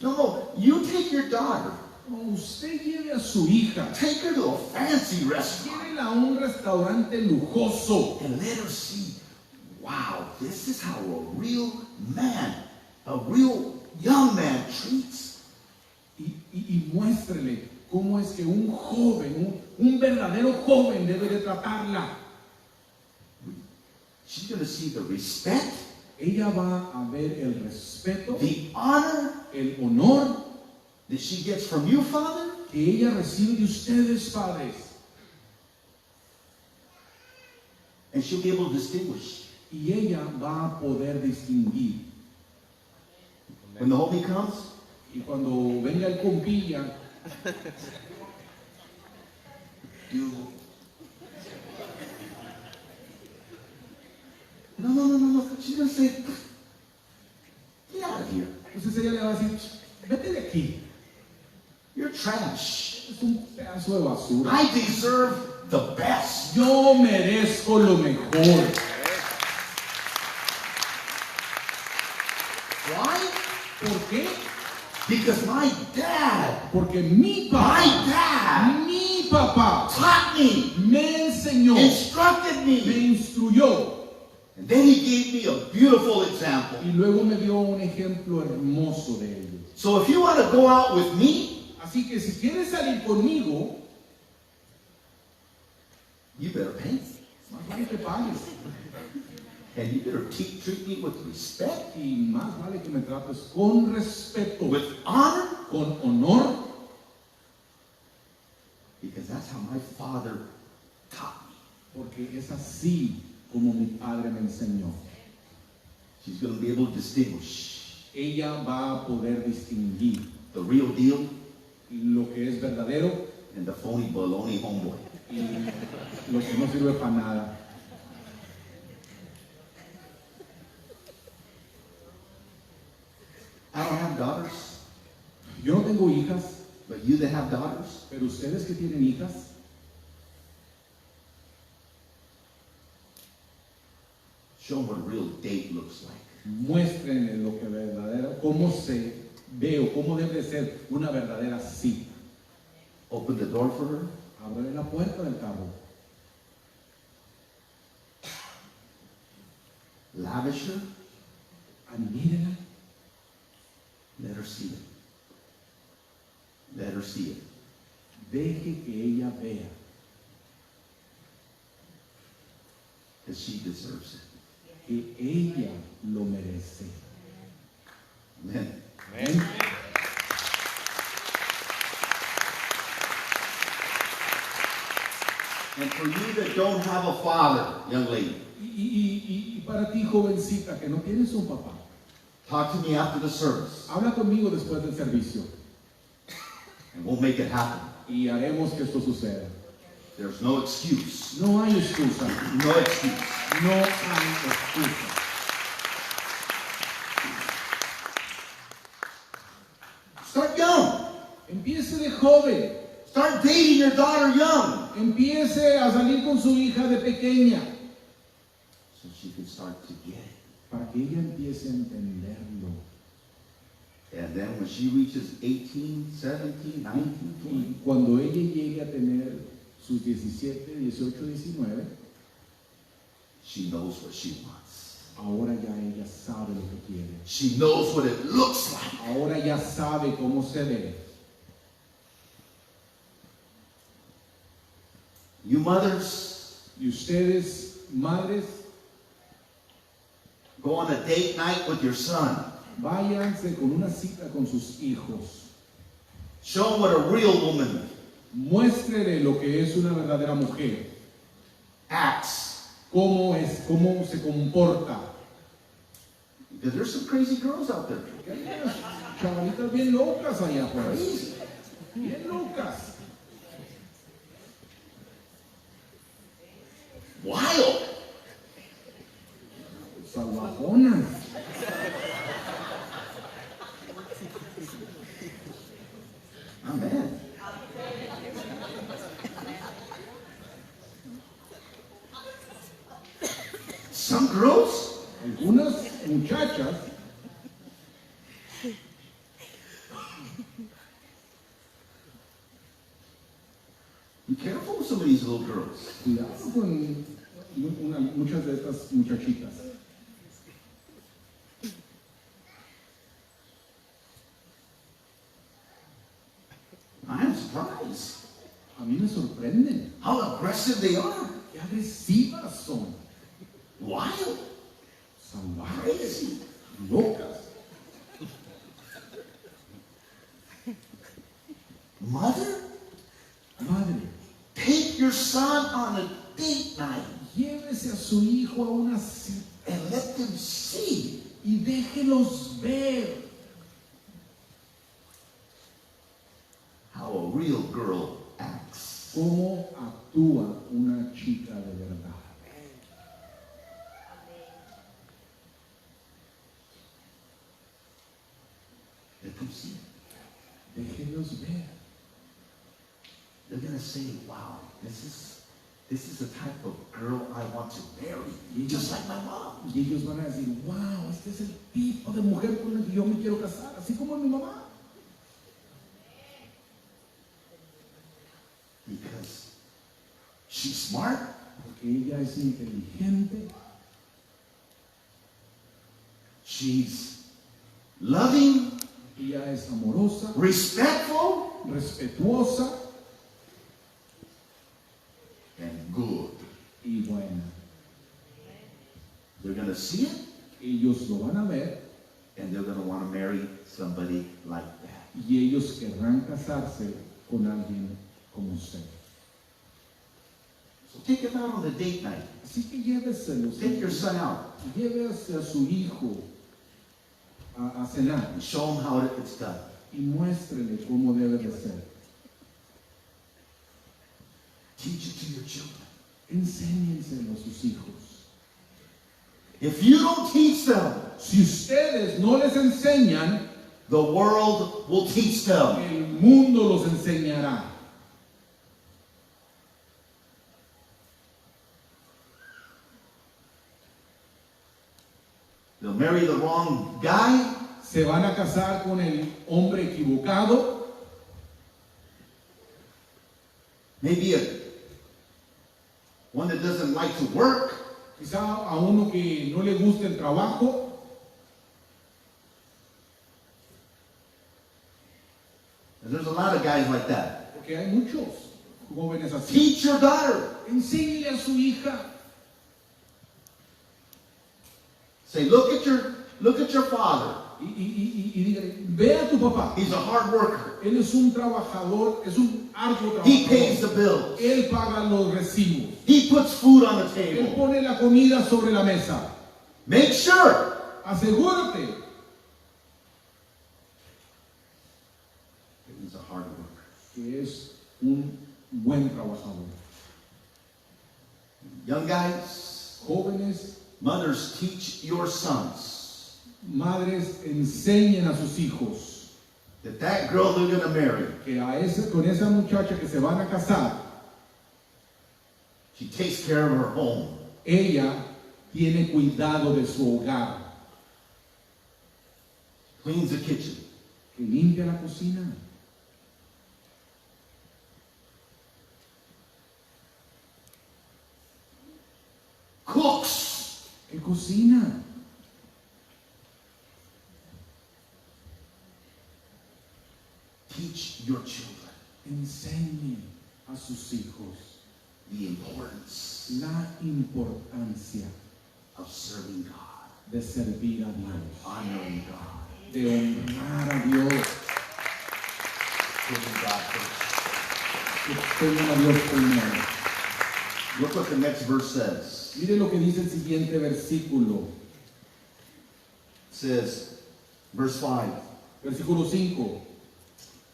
Speaker 2: No, you take your daughter.
Speaker 1: No, usted lleve a su hija,
Speaker 2: Take her to a fancy restaurant
Speaker 1: llévela a un restaurante lujoso
Speaker 2: and let her see, wow, this is how a real man, a real young man treats.
Speaker 1: y muéstrele cómo es que un joven, un verdadero joven debe de tratarla.
Speaker 2: She's going to see the respect,
Speaker 1: Ella va a ver el respeto,
Speaker 2: the honor
Speaker 1: el honor
Speaker 2: that she gets from you, Father,
Speaker 1: que ella recibe de ustedes, padres.
Speaker 2: and she'll be able to distinguish.
Speaker 1: Y ella va a poder distinguir.
Speaker 2: When the homie comes,
Speaker 1: Y cuando venga el compilla,
Speaker 2: you... No. She's going to say, get out of here.
Speaker 1: entonces ella le va a decir, vete de aquí,
Speaker 2: You're trash.
Speaker 1: es un pedazo de basura.
Speaker 2: I deserve the best.
Speaker 1: Yo merezco lo mejor.
Speaker 2: Why?
Speaker 1: ¿Por qué?
Speaker 2: Because my dad
Speaker 1: Porque mi papá, mi papá
Speaker 2: taught me,
Speaker 1: me enseñó,
Speaker 2: instructed
Speaker 1: me
Speaker 2: me,
Speaker 1: instruyó
Speaker 2: and then he gave me a beautiful example.
Speaker 1: y luego me dio un ejemplo hermoso de ello.
Speaker 2: So if you want to go out with me,
Speaker 1: Así que si quieres salir conmigo,
Speaker 2: you better pay.
Speaker 1: más vale que pagues
Speaker 2: And you better treat me with respect,
Speaker 1: y más vale que me trates con respeto,
Speaker 2: with honor,
Speaker 1: con honor,
Speaker 2: because that's how my father taught me.
Speaker 1: porque es así como mi padre me enseñó.
Speaker 2: She's going to be able to distinguish
Speaker 1: Ella va a poder distinguir
Speaker 2: the real deal
Speaker 1: lo que es verdadero
Speaker 2: and the phony baloney homeboy.
Speaker 1: y lo que no sirve para nada.
Speaker 2: I don't have daughters,
Speaker 1: Yo no tengo hijas,
Speaker 2: but you that have daughters,
Speaker 1: pero ustedes que tienen hijas,
Speaker 2: show them what a real date looks like.
Speaker 1: muéstrenle lo que verdadero, cómo se ve o cómo debe ser una verdadera cita.
Speaker 2: Open the door for her.
Speaker 1: Ábrele la puerta del carro.
Speaker 2: Lavish her.
Speaker 1: Admírela.
Speaker 2: Let her see it. Let her see it.
Speaker 1: Deje que ella vea.
Speaker 2: Because she deserves it.
Speaker 1: Que ella lo merece.
Speaker 2: Amen.
Speaker 1: Amén.
Speaker 2: And for you that don't have a father, young lady,
Speaker 1: Y para ti, jovencita, que no tienes un papá,
Speaker 2: talk to me after the service,
Speaker 1: habla conmigo después del servicio
Speaker 2: and we'll make it happen.
Speaker 1: y haremos que esto suceda.
Speaker 2: There's no excuse.
Speaker 1: No hay excusa.
Speaker 2: No excuse.
Speaker 1: No hay excusa.
Speaker 2: Start young.
Speaker 1: Empiece de joven.
Speaker 2: Start dating your daughter young.
Speaker 1: Empiece a salir con su hija de pequeña
Speaker 2: So she can start to get it.
Speaker 1: para que ella empiece a entenderlo.
Speaker 2: And then when she reaches 18, 17, 19, 20,
Speaker 1: Y cuando ella llegue a tener sus 17, 18, 19,
Speaker 2: she knows what she wants.
Speaker 1: ahora ya ella sabe lo que quiere.
Speaker 2: She knows what it looks like.
Speaker 1: Ahora ya sabe cómo se ve.
Speaker 2: You mothers,
Speaker 1: Y ustedes, madres,
Speaker 2: go on a date night with your son.
Speaker 1: váyanse con una cita con sus hijos.
Speaker 2: Show him what a real woman
Speaker 1: Muéstrele lo que es una verdadera mujer.
Speaker 2: acts.
Speaker 1: Cómo se comporta.
Speaker 2: Because there's some crazy girls out there.
Speaker 1: Que hay unas chavalitas bien locas allá afuera. Bien locas.
Speaker 2: Wild.
Speaker 1: Salvajonas.
Speaker 2: Amen. Some girls,
Speaker 1: Algunas muchachas
Speaker 2: be careful with some of these little girls.
Speaker 1: cuidado con muchas de estas muchachitas.
Speaker 2: I am surprised
Speaker 1: A mí me sorprenden.
Speaker 2: how aggressive they are.
Speaker 1: Qué agresivas son.
Speaker 2: Wild.
Speaker 1: Salvajes.
Speaker 2: Crazy.
Speaker 1: Locas.
Speaker 2: Mother,
Speaker 1: Madre,
Speaker 2: take your son on a date night
Speaker 1: llévese a su hijo a una cita
Speaker 2: and let them see
Speaker 1: y déjelos ver
Speaker 2: how a real girl acts.
Speaker 1: cómo actúa una chica de verdad.
Speaker 2: Let them see.
Speaker 1: Déjenlos ver.
Speaker 2: They're gonna say, "Wow, this is the type of girl I want to marry, just like my mom."
Speaker 1: Y ellos van a decir, wow, este es el tipo de mujer con la que yo me quiero casar, así como mi mamá.
Speaker 2: Because she's smart,
Speaker 1: Porque ella es inteligente,
Speaker 2: she's loving,
Speaker 1: ella es amorosa,
Speaker 2: respectful,
Speaker 1: respetuosa
Speaker 2: and good.
Speaker 1: y buena.
Speaker 2: They're gonna see it,
Speaker 1: Ellos lo van a ver
Speaker 2: and they're gonna want to marry somebody like that.
Speaker 1: y ellos querrán casarse con alguien como usted.
Speaker 2: So take him out on the date night.
Speaker 1: Así que lléveselos,
Speaker 2: Take your son out
Speaker 1: llévese a su hijo a cenar
Speaker 2: and show him how it's done.
Speaker 1: y muéstrele cómo debe de ser.
Speaker 2: Teach it to your children.
Speaker 1: Enséñenselo a sus hijos.
Speaker 2: If you don't teach them,
Speaker 1: Si ustedes no les enseñan,
Speaker 2: the world will teach them.
Speaker 1: el mundo los enseñará.
Speaker 2: They'll marry the wrong guy,
Speaker 1: Se van a casar con el hombre equivocado
Speaker 2: Maybe one that doesn't like to work.
Speaker 1: Quizá a uno que no le gusta el trabajo.
Speaker 2: And there's a lot of guys like that.
Speaker 1: Porque hay muchos jóvenes así.
Speaker 2: Teach your daughter.
Speaker 1: Enséñale a su hija.
Speaker 2: Say, look at your father.
Speaker 1: Y dígale, ve a tu papá.
Speaker 2: He's a hard worker.
Speaker 1: Él es un trabajador, es un arduo
Speaker 2: He
Speaker 1: trabajador.
Speaker 2: pays the bills.
Speaker 1: Él paga los recibos.
Speaker 2: He puts food on the
Speaker 1: Él
Speaker 2: table.
Speaker 1: pone la comida sobre la mesa.
Speaker 2: Make sure.
Speaker 1: Asegúrate
Speaker 2: He's a hard worker.
Speaker 1: que es un buen trabajador.
Speaker 2: Young guys,
Speaker 1: Jóvenes,
Speaker 2: mothers, teach your sons
Speaker 1: madres, enseñen a sus hijos
Speaker 2: that girl they're going to marry,
Speaker 1: que con esa muchacha que se van a casar,
Speaker 2: she takes care of her home.
Speaker 1: ella tiene cuidado de su hogar,
Speaker 2: Cleans the kitchen.
Speaker 1: que limpia la cocina,
Speaker 2: Cooks.
Speaker 1: que cocina.
Speaker 2: Teach your children
Speaker 1: Enseñe a sus hijos
Speaker 2: the importance
Speaker 1: la importancia
Speaker 2: of serving God,
Speaker 1: de servir a Dios,
Speaker 2: honoring God,
Speaker 1: de honrar a Dios,
Speaker 2: giving God first.
Speaker 1: que tengan a Dios primero.
Speaker 2: Look what the next verse says.
Speaker 1: Mire lo que dice el siguiente versículo,
Speaker 2: It says, verse 5,
Speaker 1: versículo 5.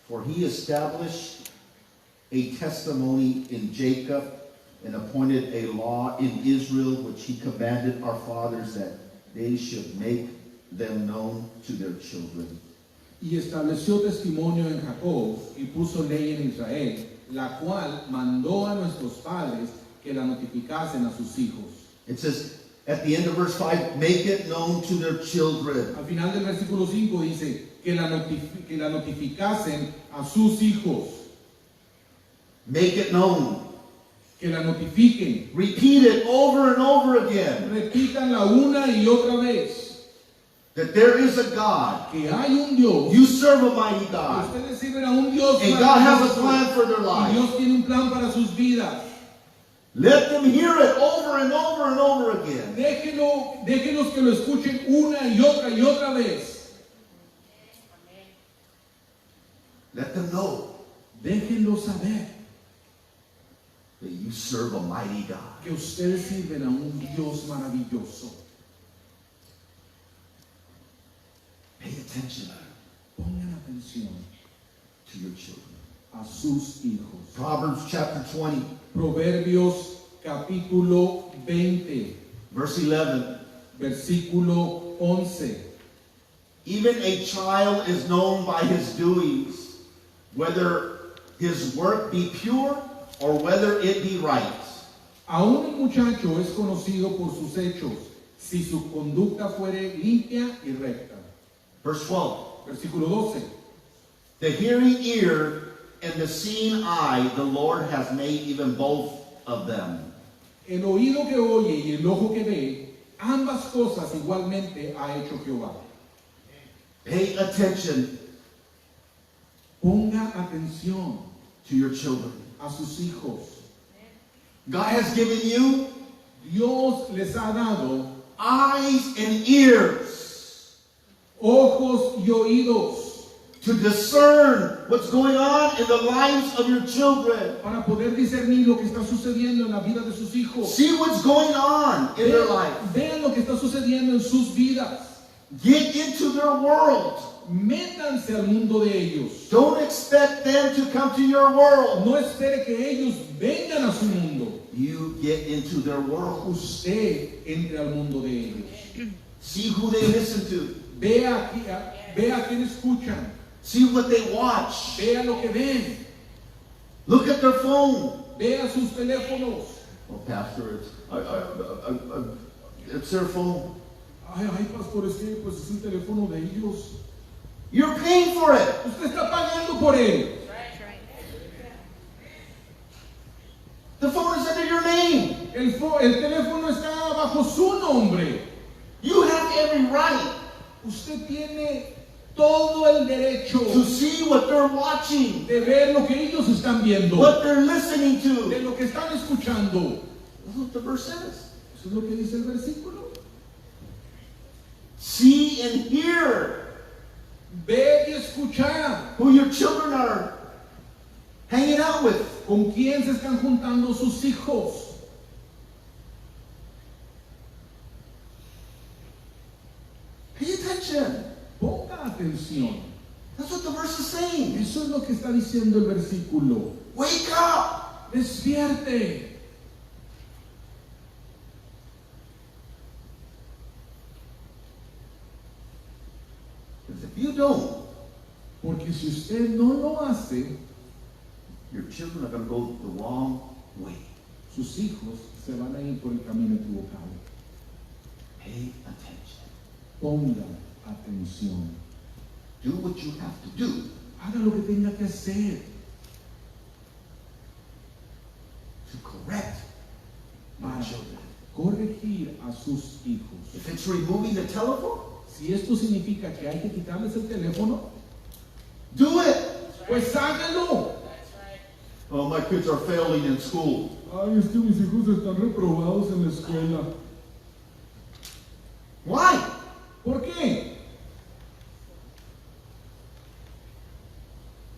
Speaker 2: for he established a testimony in Jacob and appointed a law in Israel, which he commanded our fathers that they should make them known to their children.
Speaker 1: Y estableció testimonio en Jacob y puso ley en Israel, la cual mandó a nuestros padres que la notificasen a sus hijos.
Speaker 2: It says at the end of verse 5, make it known to their children.
Speaker 1: Al final del versículo 5 dice que la notificasen a sus hijos,
Speaker 2: Make it known.
Speaker 1: que la notifiquen,
Speaker 2: Repeat it over and over again.
Speaker 1: repítanla una y otra vez,
Speaker 2: That there is a God.
Speaker 1: que hay un Dios,
Speaker 2: You serve a mighty
Speaker 1: que
Speaker 2: God.
Speaker 1: ustedes sirven a un Dios
Speaker 2: And God has a
Speaker 1: maravilloso,
Speaker 2: plan for their
Speaker 1: y
Speaker 2: life.
Speaker 1: Dios tiene un plan para sus vidas.
Speaker 2: Let them hear it over and over and over again.
Speaker 1: Déjenlos que lo escuchen una y otra vez.
Speaker 2: Let them know
Speaker 1: Déjenlos saber
Speaker 2: that you serve a mighty God.
Speaker 1: que ustedes sirven a un Dios maravilloso.
Speaker 2: Pay attention
Speaker 1: Pongan atención
Speaker 2: to your children.
Speaker 1: a sus hijos.
Speaker 2: Proverbs chapter 20,
Speaker 1: Proverbios capítulo 20,
Speaker 2: verse 11.
Speaker 1: versículo 11.
Speaker 2: Even a child is known by his doings, whether his work be pure or whether it be right.
Speaker 1: Aún el muchacho es conocido por sus hechos, si su conducta fuere limpia y recta.
Speaker 2: Verse 12.
Speaker 1: Versículo 12.
Speaker 2: The hearing ear and the seeing eye, the Lord has made even both of them.
Speaker 1: El oído que oye y el ojo que ve, ambas cosas igualmente ha hecho Jehová.
Speaker 2: Pay attention
Speaker 1: Ponga atención
Speaker 2: to your children.
Speaker 1: a sus hijos.
Speaker 2: God has given you
Speaker 1: Dios les ha dado
Speaker 2: eyes and ears
Speaker 1: ojos y oídos
Speaker 2: to discern what's going on in the lives of your children.
Speaker 1: para poder discernir lo que está sucediendo en la vida de sus hijos.
Speaker 2: See what's going on in their life.
Speaker 1: Vean lo que está sucediendo en sus vidas.
Speaker 2: Get into their world.
Speaker 1: Métanse al mundo de ellos.
Speaker 2: Don't expect them to come to your world.
Speaker 1: No espere que ellos vengan a su mundo.
Speaker 2: You get into their world.
Speaker 1: Usted entre al mundo de ellos.
Speaker 2: See who they listen to.
Speaker 1: Vea a quien escuchan.
Speaker 2: See what they watch.
Speaker 1: Vea lo que ven.
Speaker 2: Look at their phone.
Speaker 1: Vea sus teléfonos.
Speaker 2: Oh, Pastor, it's their phone.
Speaker 1: Ay, pastor, es que pues es el teléfono de ellos.
Speaker 2: You're paying for it.
Speaker 1: Usted está pagando por él.
Speaker 2: The phone is under your name.
Speaker 1: El teléfono está bajo su nombre.
Speaker 2: You have every right
Speaker 1: Usted tiene todo el derecho
Speaker 2: to see what they're watching,
Speaker 1: de ver lo que ellos están viendo,
Speaker 2: what they're listening
Speaker 1: de
Speaker 2: to.
Speaker 1: lo que están escuchando.
Speaker 2: That's what the verse says.
Speaker 1: Eso es lo que dice el versículo.
Speaker 2: See and hear
Speaker 1: Ver y escuchar
Speaker 2: who your children are hanging out with.
Speaker 1: con quién se están juntando sus hijos.
Speaker 2: Pay attention.
Speaker 1: Ponga atención.
Speaker 2: That's what the verse is saying.
Speaker 1: Eso es lo que está diciendo el versículo.
Speaker 2: Wake up.
Speaker 1: Despierte.
Speaker 2: Because if you don't,
Speaker 1: Porque si usted no lo hace,
Speaker 2: your children are going to go the wrong way.
Speaker 1: sus hijos se van a ir por el camino equivocado.
Speaker 2: Pay attention.
Speaker 1: Ponga atención.
Speaker 2: Do what you have to do
Speaker 1: Haga lo que tenga que hacer
Speaker 2: to correct your
Speaker 1: para
Speaker 2: children.
Speaker 1: corregir a sus hijos.
Speaker 2: If it's removing the telephone,
Speaker 1: Si esto significa que hay que quitarles el teléfono,
Speaker 2: do it.
Speaker 1: pues hágalo.
Speaker 2: Oh, my kids are failing in school.
Speaker 1: Ay, es que mis hijos están reprobados en la escuela.
Speaker 2: Why?
Speaker 1: ¿Por qué?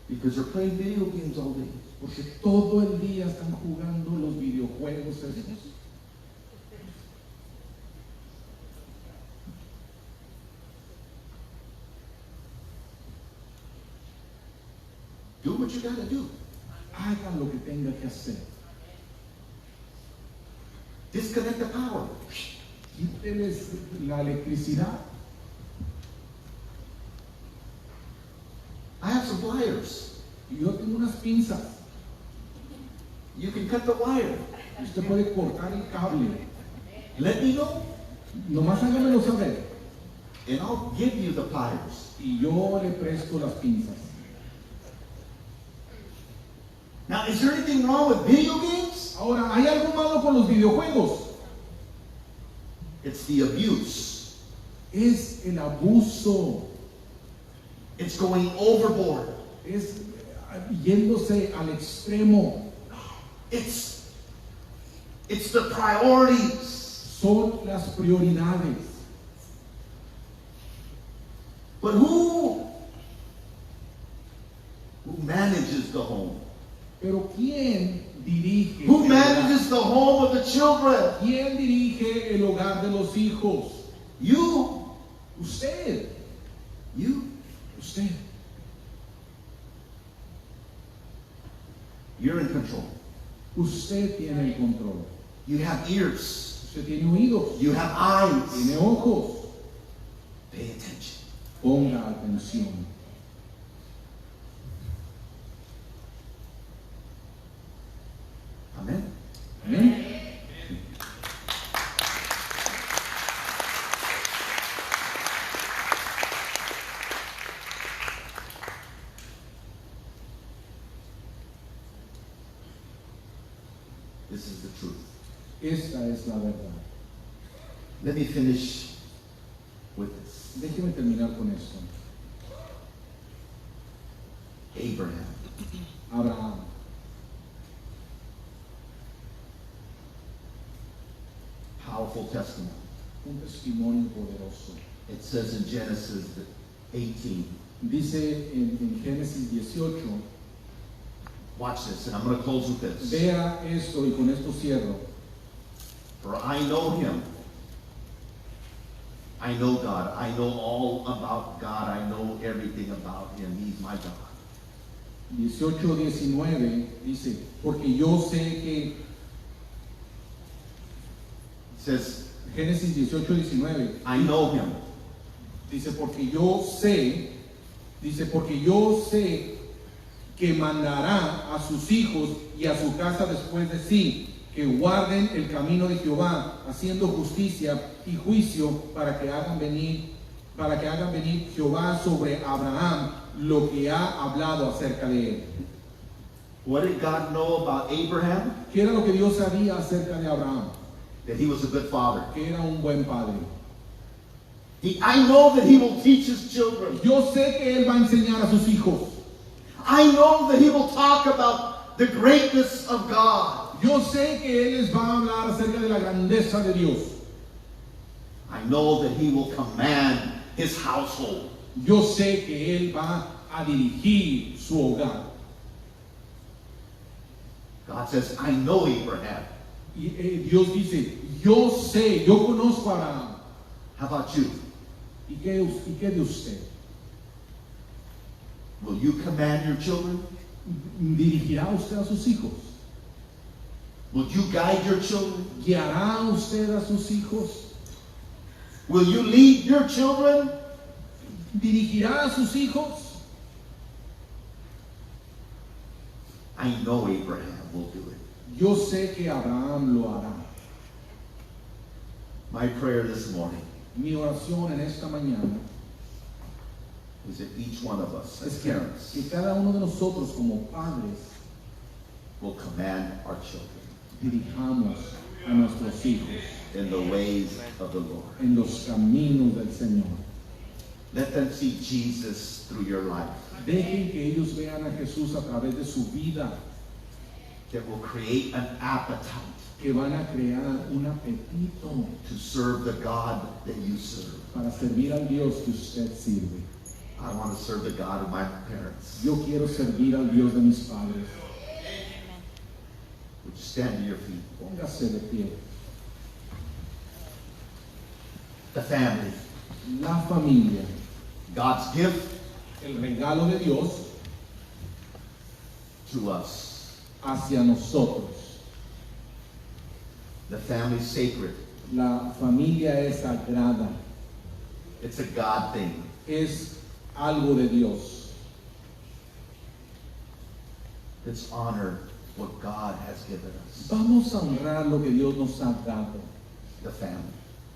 Speaker 2: Because they're playing video games all day.
Speaker 1: Porque todo el día están jugando los videojuegos esos.
Speaker 2: Do what you gotta do.
Speaker 1: Hagan lo que tenga que hacer.
Speaker 2: Disconnect the power.
Speaker 1: Quíteles la electricidad.
Speaker 2: I have some pliers.
Speaker 1: Y yo tengo unas pinzas.
Speaker 2: You can cut the wire.
Speaker 1: Usted puede cortar el cable.
Speaker 2: Let me know,
Speaker 1: Nomás hágamelo saber.
Speaker 2: and I'll give you the pliers.
Speaker 1: Y yo le presto las pinzas.
Speaker 2: Now, is there anything wrong with video games?
Speaker 1: Ahora, ¿hay algo malo con los videojuegos?
Speaker 2: It's the abuse.
Speaker 1: Es el abuso.
Speaker 2: It's going overboard.
Speaker 1: Es yéndose al extremo.
Speaker 2: It's the priorities.
Speaker 1: Son las prioridades.
Speaker 2: But who manages the home?
Speaker 1: Pero ¿quién dirige?
Speaker 2: Who
Speaker 1: el
Speaker 2: manages the home of the children?
Speaker 1: hogar? ¿Quién dirige el hogar de los hijos?
Speaker 2: You.
Speaker 1: Usted.
Speaker 2: You.
Speaker 1: Usted.
Speaker 2: You're in control.
Speaker 1: Usted tiene el control.
Speaker 2: You have ears.
Speaker 1: Usted tiene oídos.
Speaker 2: You have eyes.
Speaker 1: Tiene ojos.
Speaker 2: Pay attention.
Speaker 1: Ponga atención.
Speaker 2: Amen.
Speaker 1: Amén.
Speaker 2: This is the truth.
Speaker 1: Esta es la verdad.
Speaker 2: Let me finish with this.
Speaker 1: Déjeme terminar con esto.
Speaker 2: Abraham.
Speaker 1: Abraham.
Speaker 2: Powerful testimony.
Speaker 1: Un testimonio poderoso.
Speaker 2: It says in Genesis 18.
Speaker 1: Dice en Génesis 18.
Speaker 2: Watch this, and I'm going to close with this.
Speaker 1: Vea esto y con esto cierro.
Speaker 2: For I know him. I know God. I know all about God. I know everything about him. He's my God.
Speaker 1: 18:19 dice, porque yo sé que,
Speaker 2: It says,
Speaker 1: Génesis 18:19,
Speaker 2: I know him.
Speaker 1: dice, porque yo sé que mandará a sus hijos y a su casa después de sí, que guarden el camino de Jehová, haciendo justicia y juicio para que hagan venir Jehová sobre Abraham lo que ha hablado acerca de él.
Speaker 2: What did God know about Abraham?
Speaker 1: ¿Qué era lo que Dios sabía acerca de Abraham?
Speaker 2: That he was a good father.
Speaker 1: Que era un buen padre.
Speaker 2: I know that he will teach his children.
Speaker 1: Yo sé que él va a enseñar a sus hijos.
Speaker 2: I know that he will talk about the greatness of God.
Speaker 1: Yo sé que él les va a hablar acerca de la grandeza de Dios.
Speaker 2: I know that he will command his household.
Speaker 1: Yo sé que él va a dirigir su hogar.
Speaker 2: God says, I know Abraham.
Speaker 1: Y Dios dice, yo sé, yo conozco a Abraham.
Speaker 2: How about you?
Speaker 1: ¿Y qué de usted?
Speaker 2: Will you command your children?
Speaker 1: ¿Dirigirá usted a sus hijos?
Speaker 2: Will you guide your children?
Speaker 1: ¿Guiará usted a sus hijos?
Speaker 2: Will you lead your children?
Speaker 1: ¿Dirigirá a sus hijos?
Speaker 2: I know Abraham will do it.
Speaker 1: Yo sé que Abraham lo hará.
Speaker 2: My prayer this morning
Speaker 1: Mi oración en esta mañana
Speaker 2: is that each one of us as
Speaker 1: es que
Speaker 2: parents
Speaker 1: cada uno de nosotros como padres
Speaker 2: will command our children
Speaker 1: dirijamos a nuestros hijos
Speaker 2: in the ways of the Lord.
Speaker 1: en los caminos del Señor.
Speaker 2: Let them see Jesus through your life.
Speaker 1: Dejen que ellos vean a Jesús a través de su vida,
Speaker 2: That will create an appetite
Speaker 1: que van a crear un apetito
Speaker 2: to serve the God that you serve.
Speaker 1: para servir al Dios que usted sirve.
Speaker 2: I want to serve the God of my parents.
Speaker 1: Yo quiero servir al Dios de mis padres.
Speaker 2: Would you stand to your feet?
Speaker 1: Póngase de pie.
Speaker 2: The family,
Speaker 1: La familia,
Speaker 2: God's gift
Speaker 1: el regalo de Dios
Speaker 2: to us.
Speaker 1: hacia nosotros.
Speaker 2: The family's sacred.
Speaker 1: La familia es sagrada,
Speaker 2: It's a God thing.
Speaker 1: es algo de Dios.
Speaker 2: Let's honor what God has given us.
Speaker 1: Vamos a honrar lo que Dios nos ha dado,
Speaker 2: The family.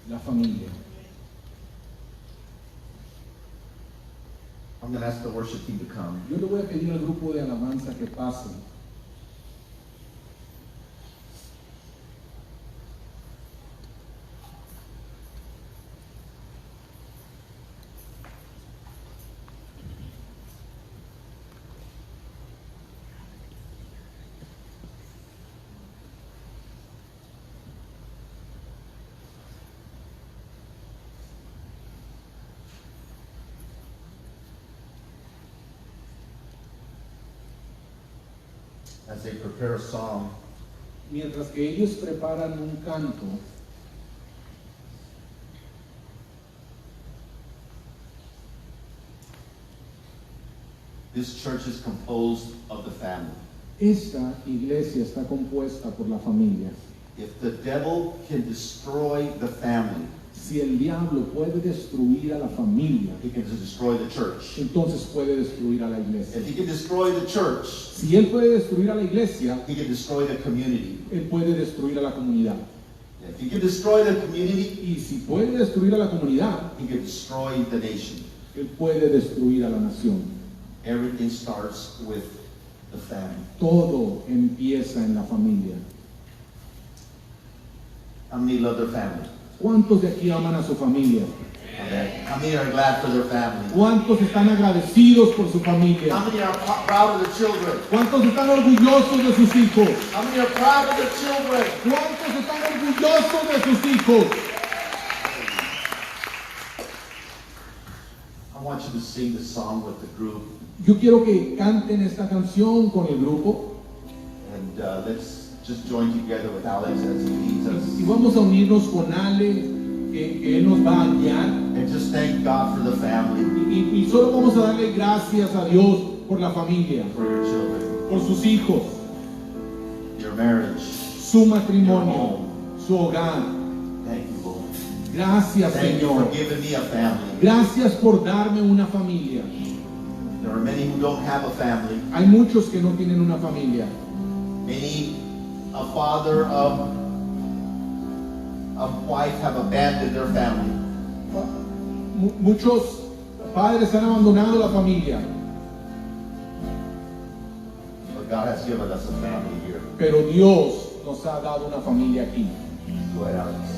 Speaker 1: la familia.
Speaker 2: I'm going to ask the worship team to come.
Speaker 1: Yo le voy a pedir al grupo de alabanza que pase.
Speaker 2: As they prepare a song,
Speaker 1: Mientras que ellos preparan un canto,
Speaker 2: this church is composed of the family.
Speaker 1: esta iglesia está compuesta por la familia.
Speaker 2: If the devil can destroy the family,
Speaker 1: Si el diablo puede destruir a la familia,
Speaker 2: he can destroy the church.
Speaker 1: entonces puede destruir a la iglesia.
Speaker 2: If he can destroy the church,
Speaker 1: Si él puede destruir a la iglesia,
Speaker 2: he can destroy the community.
Speaker 1: él puede destruir a la comunidad.
Speaker 2: If he can destroy the community,
Speaker 1: Y si puede destruir a la comunidad,
Speaker 2: he can destroy the nation.
Speaker 1: él puede destruir a la nación.
Speaker 2: Everything starts with the family.
Speaker 1: Todo empieza en la familia.
Speaker 2: How many love their family?
Speaker 1: ¿Cuántos de aquí aman a su familia?
Speaker 2: Amen. How many are glad for their family?
Speaker 1: ¿Cuántos están agradecidos por su familia?
Speaker 2: How many are proud of their children?
Speaker 1: ¿Cuántos están orgullosos de sus hijos?
Speaker 2: How many are proud of their children?
Speaker 1: ¿Cuántos están orgullosos de sus hijos?
Speaker 2: I want you to sing this song with the group,
Speaker 1: Yo quiero que canten esta canción con el grupo
Speaker 2: and let's just join together with Alex as he leads
Speaker 1: y
Speaker 2: us,
Speaker 1: vamos a unirnos con Ale, que él nos va a guiar.
Speaker 2: and just thank God for the family,
Speaker 1: Y solo vamos a darle gracias a Dios por la familia,
Speaker 2: for your children,
Speaker 1: por sus hijos,
Speaker 2: your marriage.
Speaker 1: su matrimonio, su hogar.
Speaker 2: Thank you, Lord.
Speaker 1: Gracias,
Speaker 2: Thank you
Speaker 1: Señor.
Speaker 2: for giving me a family.
Speaker 1: Gracias por darme una familia.
Speaker 2: There are many who don't have a family.
Speaker 1: Hay muchos que no tienen una familia.
Speaker 2: Many, a father, a wife have abandoned their family.
Speaker 1: Muchos padres han abandonado la familia.
Speaker 2: But God has given us a family here.
Speaker 1: Pero Dios nos ha dado una familia aquí.
Speaker 2: Go ahead, Alex.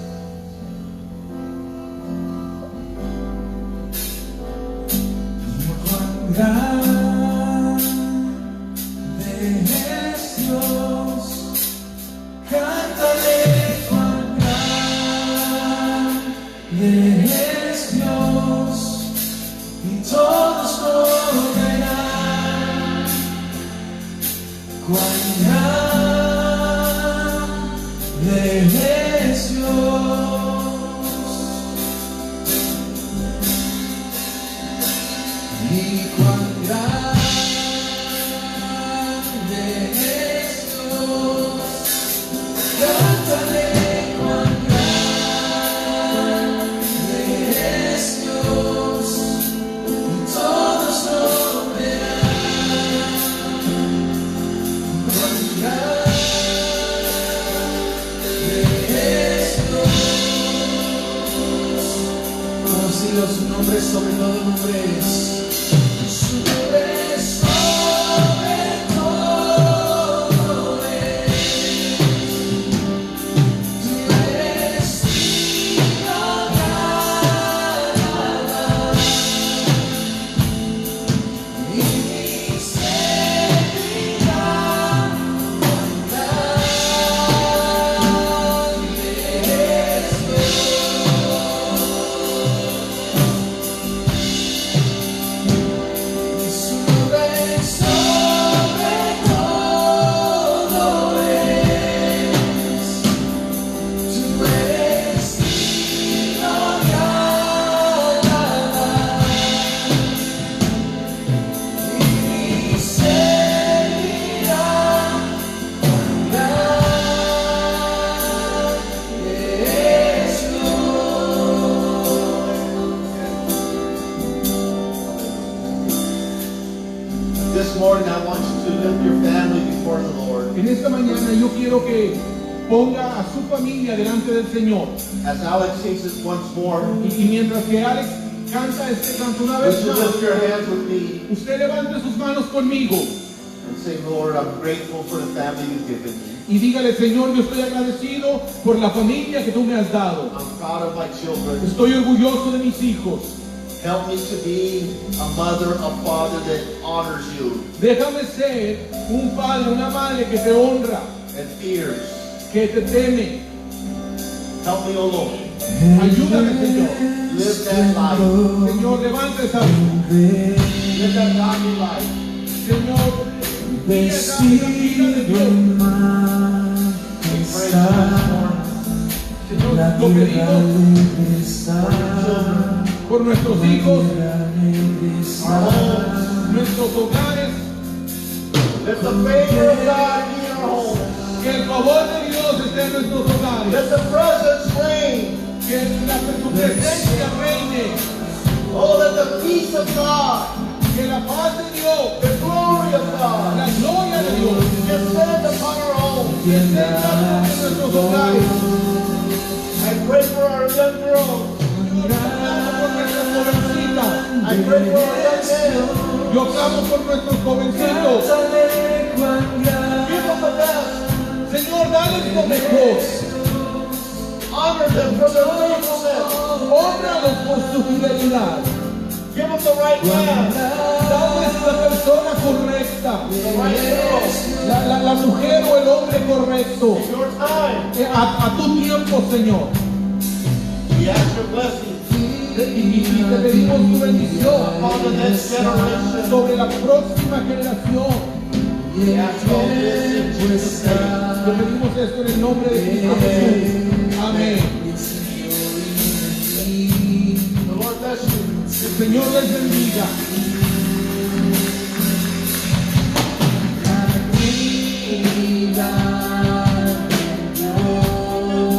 Speaker 3: Grande es Dios, cántale cuán grande es Dios, y todos lo verán. Cuán grande es Dios, y cuán grande es Dios. Cántale cuán grande es Dios, y todos lo verán. Cuán grande es Dios. Conocido su nombre sobre todo nombre es. Su nombre sobre todo es. Tú eres digno de alabar, y miseria cuán grande es Dios. Su nombre sobre todo es. Tú eres digno de alabar, y miseria cuán grande es
Speaker 2: This morning, I want you to lift your family before the Lord.
Speaker 1: En esta mañana yo quiero que ponga a su familia delante del Señor.
Speaker 2: As Alex sings it once more,
Speaker 1: Y mientras que Alex canta este canto una
Speaker 2: would
Speaker 1: vez
Speaker 2: you lift
Speaker 1: más,
Speaker 2: your hands with me
Speaker 1: usted levante sus manos conmigo
Speaker 2: and say, Lord, I'm grateful for the family you've given me.
Speaker 1: y dígale: Señor, yo estoy agradecido por la familia que tú me has dado.
Speaker 2: I'm proud of my children.
Speaker 1: Estoy orgulloso de mis hijos.
Speaker 2: Help me to be a mother, a father that honors you
Speaker 1: Déjame ser un padre, una madre que te honra,
Speaker 2: and fears.
Speaker 1: que te teme.
Speaker 2: Help me, O Lord,
Speaker 1: Ayúdame, Señor.
Speaker 2: live that life.
Speaker 1: Señor, levanta esa vida.
Speaker 2: Live that godly life.
Speaker 1: Señor, guía esa vida de Dios.
Speaker 2: We pray for this morning.
Speaker 1: Señor, lo pedimos por nuestros hijos,
Speaker 2: Our homes.
Speaker 1: nuestros hogares,
Speaker 2: Let the favor of God be in our homes.
Speaker 1: que el favor de Dios esté en nuestros hogares,
Speaker 2: Let the presence reign.
Speaker 1: que su presencia reine,
Speaker 2: Oh, let the peace of God,
Speaker 1: que la paz de Dios,
Speaker 2: the glory of God,
Speaker 1: la gloria de Dios,
Speaker 2: descend upon our homes.
Speaker 1: descienda sobre nuestros hogares.
Speaker 2: I pray for our young girls.
Speaker 1: Señor, yo clamo por nuestras jovencitas,
Speaker 2: I pray for our young men.
Speaker 1: yo clamo por nuestros jovencitos.
Speaker 2: Give them the best.
Speaker 1: Señor, dales lo mejor,
Speaker 2: Honor them for their faithfulness.
Speaker 1: hónralos por su fidelidad.
Speaker 2: Give them the right man,
Speaker 1: Dales la persona correcta,
Speaker 2: the right girl.
Speaker 1: la mujer o el hombre correcto,
Speaker 2: Your time.
Speaker 1: a tu tiempo, Señor.
Speaker 2: We ask your blessing
Speaker 1: Y te pedimos tu bendición
Speaker 2: upon the next generation.
Speaker 1: sobre la próxima generación.
Speaker 2: We ask all this in Jesus' name.
Speaker 1: Te pedimos esto en el nombre de Cristo Jesús. Amén.
Speaker 2: The Lord bless you.
Speaker 1: El Señor les bendiga.